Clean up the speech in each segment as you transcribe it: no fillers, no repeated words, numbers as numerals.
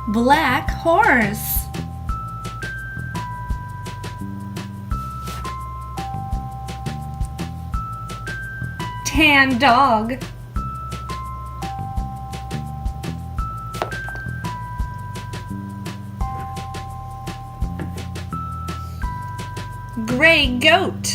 Black horse. Tan dog. Gray goat.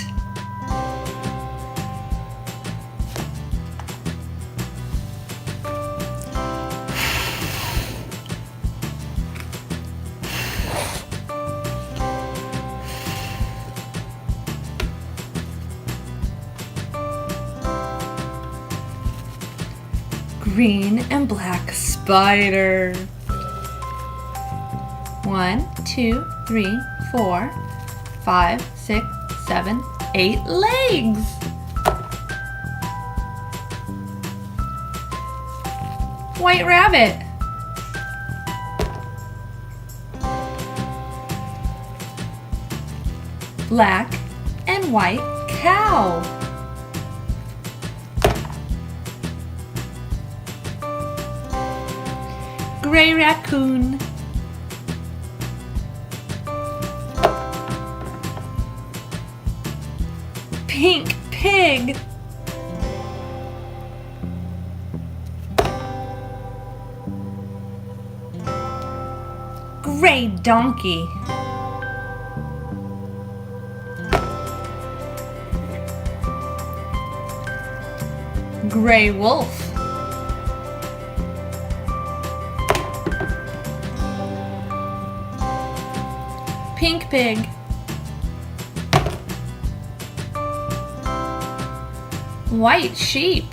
Green and black spider. 1, 2, 3, 4, 5, 6, 7, 8 legs. White rabbit. Black and white cow. Gray raccoon. Pink pig. Gray donkey. Gray wolf. Pink pig. White sheep.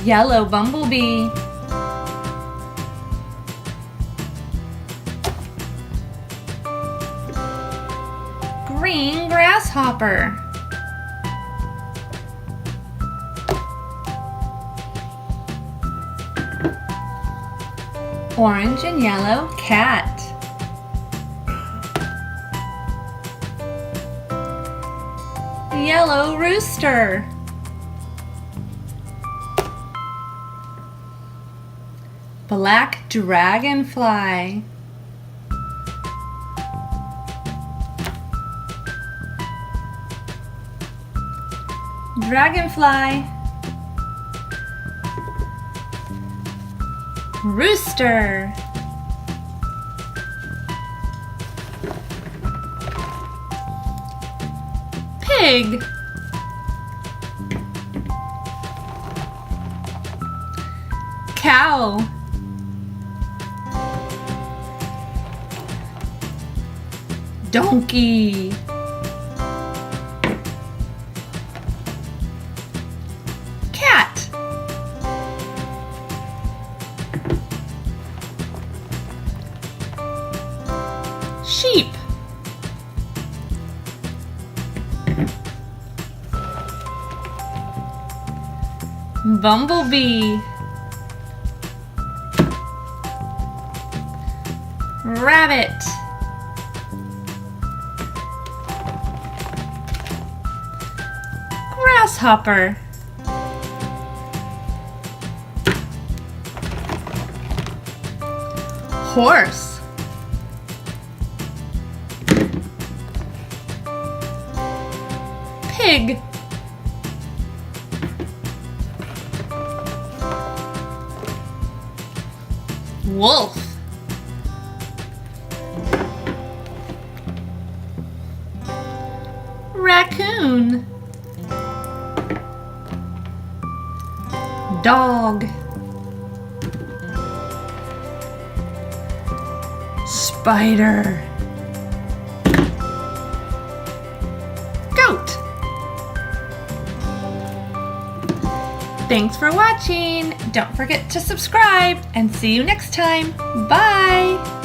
Yellow bumblebee. Green grasshopper. Orange and yellow cat. Yellow rooster. Black dragonfly. Dragonfly. Rooster. Pig. Cow. Donkey. Cat. Sheep. Bumblebee. Rabbit. Grasshopper. Horse. Pig. Wolf. Raccoon. Dog. Spider. Goat. Thanks for watching. Don't forget to subscribe and see you next time. Bye.